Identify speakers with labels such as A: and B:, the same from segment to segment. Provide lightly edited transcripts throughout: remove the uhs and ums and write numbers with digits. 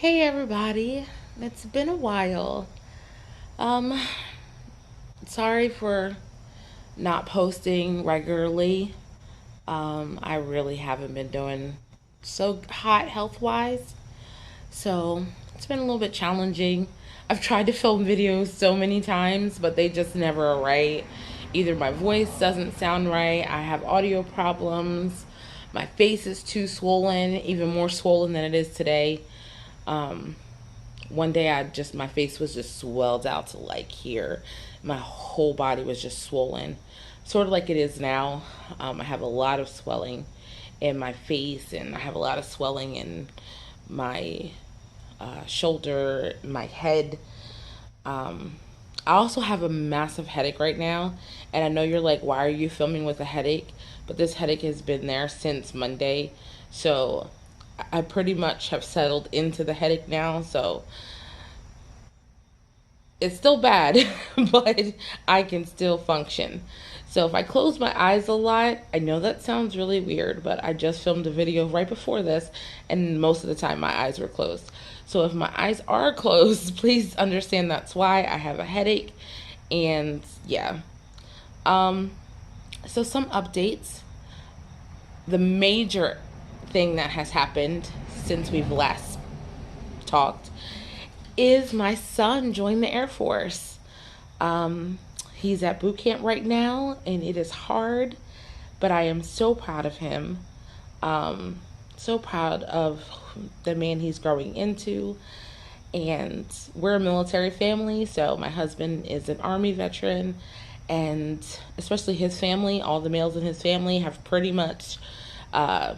A: Hey everybody, it's been a while. Um, Sorry for not posting regularly. I really haven't been doing so hot health wise, so it's been a little bit challenging. I've tried to film videos so many times, but they just never are right. Either my voice doesn't sound right, I have audio problems, my face is too swollen, even more swollen than it is today. Um, One day my face was just swelled out to like here. My whole body was just swollen, sort of like it is now. I have a lot of swelling in my face, and I have a lot of swelling in my shoulder, my head. um, I also have a massive headache right now, and I know you're like, why are you filming with a headache? But this headache has been there since Monday, so I pretty much have settled into the headache now. So it's still bad, but I can still function. So if I close my eyes a lot, I know that sounds really weird, but I just filmed a video right before this, and most of the time my eyes were closed. So if my eyes are closed, please understand that's why I have a headache. And yeah. Um, so some updates. The major thing that has happened since we've last talked is my son joined the Air Force. Um, he's at boot camp right now, and it is hard, but I am so proud of him. Um, so proud of the man he's growing into. And we're a military family, so my husband is an Army veteran, and especially his family, all the males in his family have pretty much uh,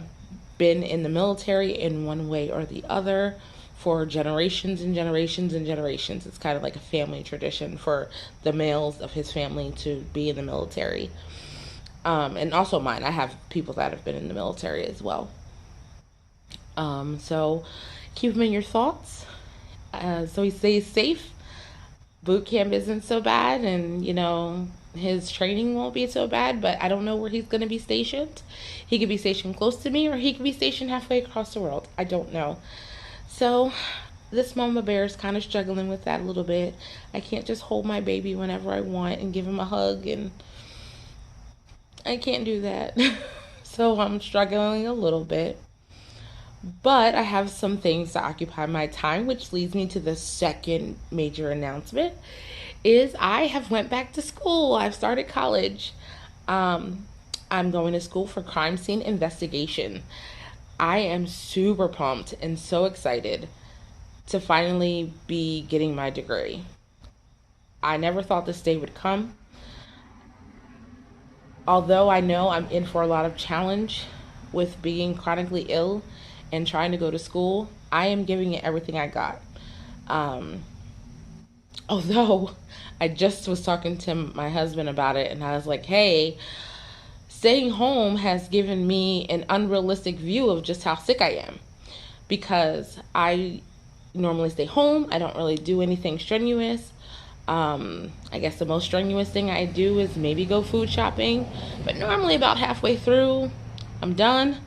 A: been in the military in one way or the other for generations and generations and generations. It's kind of like a family tradition for the males of his family to be in the military. And also mine. I have people that have been in the military as well. So keep him in your thoughts. So he stays safe. Boot camp isn't so bad, and his training won't be so bad, but I don't know where he's going to be stationed. He could be stationed close to me, or he could be stationed halfway across the world. I don't know. So this mama bear is kind of struggling with that a little bit. I can't just hold my baby whenever I want and give him a hug, and I can't do that. So I'm struggling a little bit. But I have some things to occupy my time, which leads me to the second major announcement is I have went back to school. I've started college. Um, I'm going to school for crime scene investigation. I am super pumped and so excited to finally be getting my degree. I never thought this day would come. Although I know I'm in for a lot of challenge with being chronically ill and trying to go to school, I am giving it everything I got. Um, Although I just was talking to my husband about it, and I was like, hey, staying home has given me an unrealistic view of just how sick I am, because I normally stay home. I don't really do anything strenuous. I guess the most strenuous thing I do is maybe go food shopping, but normally about halfway through, I'm done.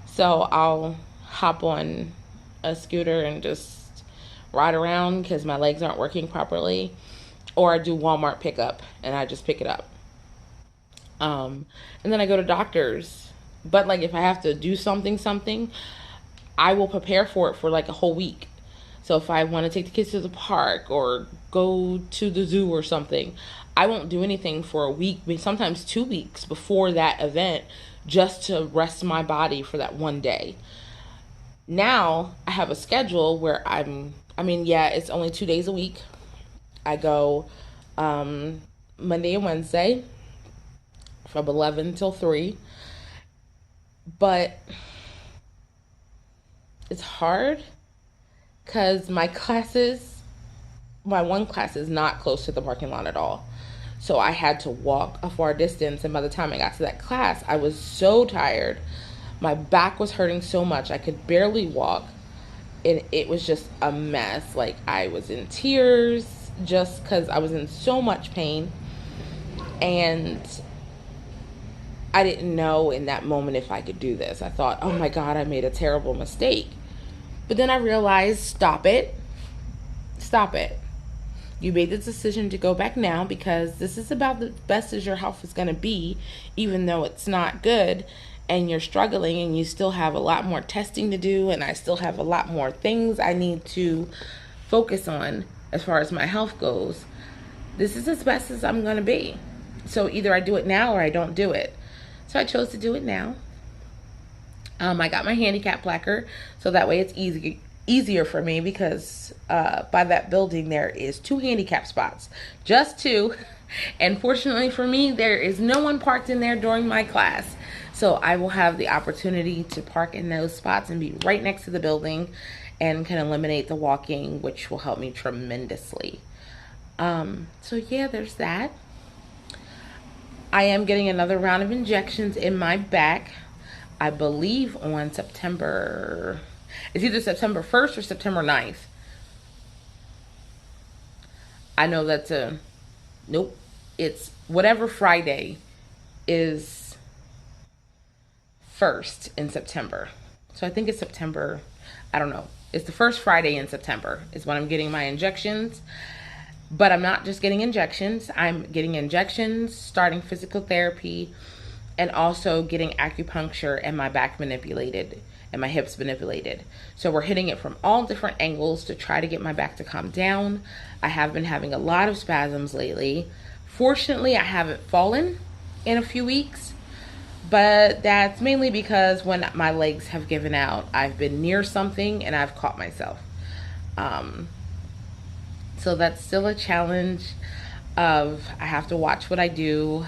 A: So I'll hop on a scooter and just ride around because my legs aren't working properly, or I do Walmart pickup and I just pick it up. Um, and then I go to doctors. But like if I have to do something, I will prepare for it for like a whole week. So if I want to take the kids to the park or go to the zoo or something, I won't do anything for a week, sometimes 2 weeks before that event, just to rest my body for that one day. Now I have a schedule where yeah, it's only 2 days a week. I go um, Monday and Wednesday from 11 till 3. But it's hard because my one class is not close to the parking lot at all. So I had to walk a far distance. And by the time I got to that class, I was so tired. My back was hurting so much. I could barely walk. And it was just a mess. Like I was in tears just because I was in so much pain. And I didn't know in that moment if I could do this. I thought, oh my God, I made a terrible mistake. But then I realized, stop it. Stop it. You made the decision to go back now because this is about the best as your health is going to be, even though it's not good and you're struggling and you still have a lot more testing to do, and I still have a lot more things I need to focus on as far as my health goes. This is as best as I'm going to be. So either I do it now or I don't do it. So I chose to do it now. I got my handicap placard so that way it's easier for me because by that building there is 2 handicap spots, just 2, and fortunately for me there is no one parked in there during my class, so I will have the opportunity to park in those spots and be right next to the building and can eliminate the walking, which will help me tremendously. So yeah, there's that. I am getting another round of injections in my back, I believe on September, it's either September 1st or September 9th. I know that's nope, it's whatever Friday is 1st in September. So I think it's September, I don't know. It's the first Friday in September is when I'm getting my injections. But I'm not just getting injections. I'm getting injections, starting physical therapy, and also getting acupuncture and my back manipulated and my hips manipulated. So we're hitting it from all different angles to try to get my back to calm down. I have been having a lot of spasms lately. Fortunately, I haven't fallen in a few weeks, but that's mainly because when my legs have given out, I've been near something and I've caught myself. So that's still a challenge of I have to watch what I do.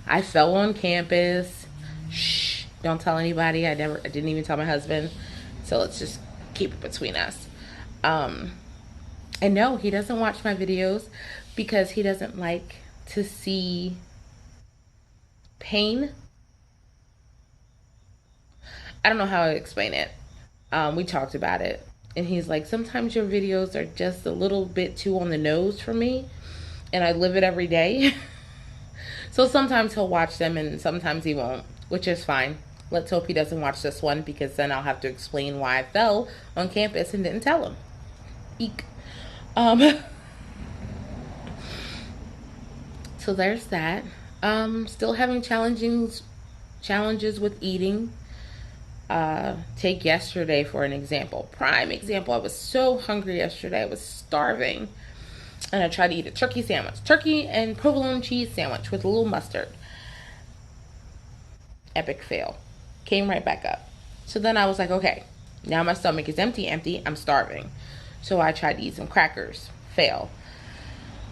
A: I fell on campus. Shh, don't tell anybody. I didn't even tell my husband. So let's just keep it between us. And no, he doesn't watch my videos because he doesn't like to see pain. I don't know how to explain it. We talked about it. And he's like, sometimes your videos are just a little bit too on the nose for me. And I live it every day. So sometimes he'll watch them and sometimes he won't, which is fine. Let's hope he doesn't watch this one because then I'll have to explain why I fell on campus and didn't tell him. Eek. So there's that. Still having challenges with eating. Take yesterday for an example. Prime example. I was so hungry yesterday. I was starving. And I tried to eat a turkey sandwich. Turkey and provolone cheese sandwich with a little mustard. Epic fail. Came right back up. So then I was like, okay, now my stomach is empty. I'm starving. So I tried to eat some crackers. Fail.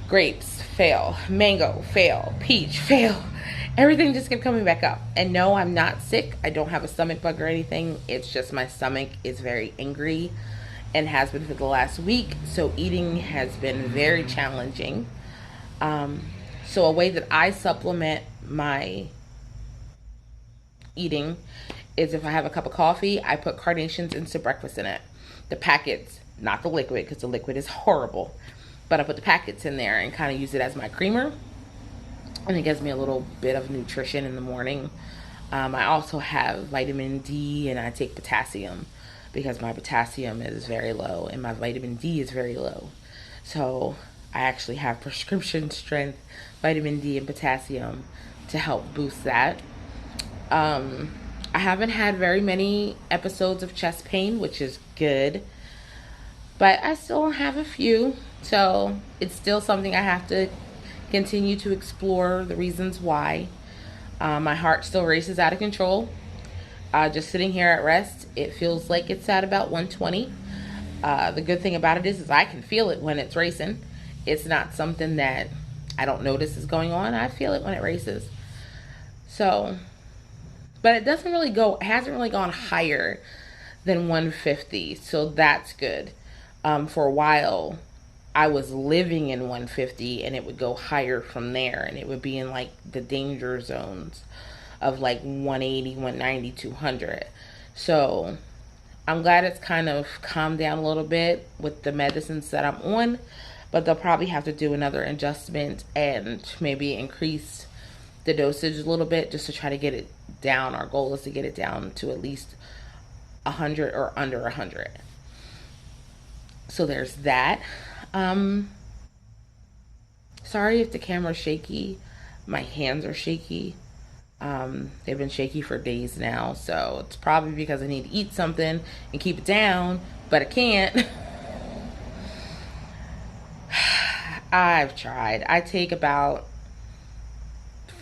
A: Grapes. Fail. Mango. Fail. Peach. Fail. Everything just kept coming back up. And no, I'm not sick. I don't have a stomach bug or anything. It's just my stomach is very angry and has been for the last week. So eating has been very challenging. So a way that I supplement my eating is if I have a cup of coffee, I put Carnations Instant Breakfast in it. The packets, not the liquid, because the liquid is horrible. But I put the packets in there and kind of use it as my creamer. And it gives me a little bit of nutrition in the morning. I also have vitamin D and I take potassium because my potassium is very low and my vitamin D is very low. So I actually have prescription strength vitamin D and potassium to help boost that. I haven't had very many episodes of chest pain, which is good. But I still have a few. So it's still something I have to continue to explore the reasons why. My heart still races out of control. Just sitting here at rest, it feels like it's at about 120. The good thing about it is I can feel it when it's racing. It's not something that I don't notice is going on. I feel it when it races. So, but it hasn't really gone higher than 150. So that's good. For a while, I was living in 150 and it would go higher from there. And it would be in like the danger zones of like 180, 190, 200. So I'm glad it's kind of calmed down a little bit with the medicines that I'm on, but they'll probably have to do another adjustment and maybe increase the dosage a little bit just to try to get it down. Our goal is to get it down to at least 100 or under 100. So there's that. Um, Sorry if the camera's shaky. My hands are shaky. They've been shaky for days now, so it's probably because I need to eat something and keep it down, but I can't. I've tried. I take about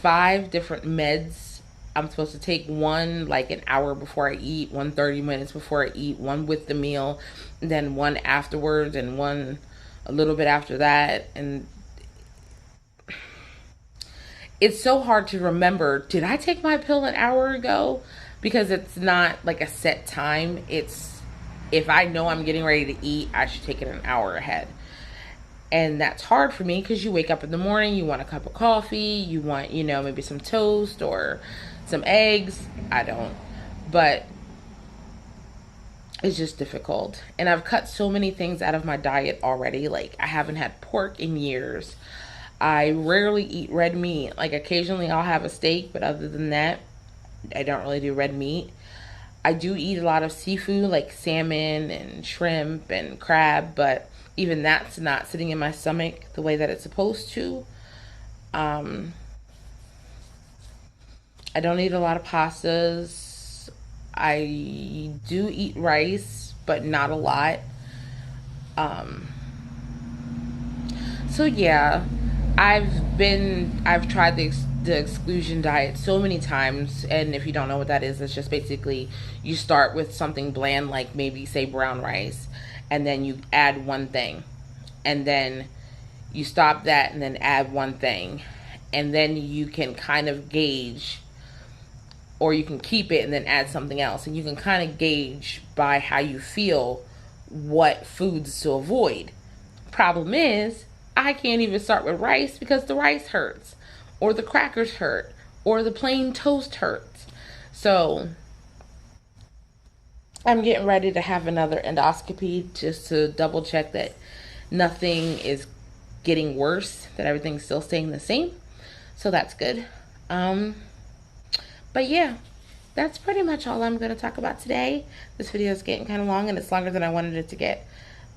A: 5 different meds. I'm supposed to take one like an hour before I eat, one 30 minutes before I eat, one with the meal, and then one afterwards, and one a little bit after that. And it's so hard to remember, did I take my pill an hour ago? Because it's not like a set time. It's, if I know I'm getting ready to eat, I should take it an hour ahead. And that's hard for me because you wake up in the morning, you want a cup of coffee, you want, maybe some toast or some eggs. I don't. But it's just difficult. And I've cut so many things out of my diet already. Like, I haven't had pork in years. I rarely eat red meat. Like, occasionally I'll have a steak, but other than that, I don't really do red meat. I do eat a lot of seafood, like salmon and shrimp and crab, but even that's not sitting in my stomach the way that it's supposed to. Um, I don't eat a lot of pastas. I do eat rice, but not a lot. Um, so yeah, I've tried the exclusion diet so many times, and if you don't know what that is, it's just basically you start with something bland, like maybe say brown rice, and then you add one thing, and then you stop that and then add one thing, and then you can kind of gauge, or you can keep it and then add something else, and you can kind of gauge by how you feel what foods to avoid. Problem is, I can't even start with rice because the rice hurts, or the crackers hurt, or the plain toast hurts. So I'm getting ready to have another endoscopy just to double check that nothing is getting worse, that everything's still staying the same. So that's good. Um, but yeah, that's pretty much all I'm going to talk about today. This video is getting kind of long, and it's longer than I wanted it to get.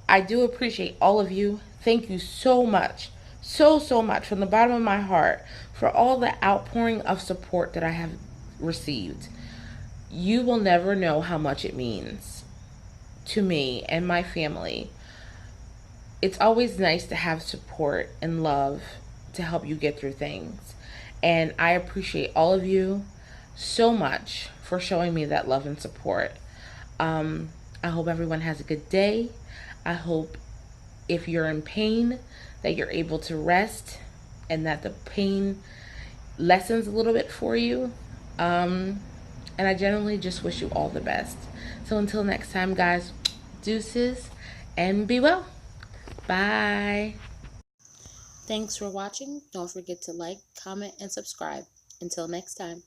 A: I do appreciate all of you. Thank you so much, so much from the bottom of my heart for all the outpouring of support that I have received. You will never know how much it means to me and my family. It's always nice to have support and love to help you get through things. And I appreciate all of you so much for showing me that love and support. I hope everyone has a good day. I hope if you're in pain that you're able to rest and that the pain lessens a little bit for you. And I generally just wish you all the best. So until next time, guys, deuces and be well. Bye.
B: Thanks for watching. Don't forget to like, comment, and subscribe. Until next time.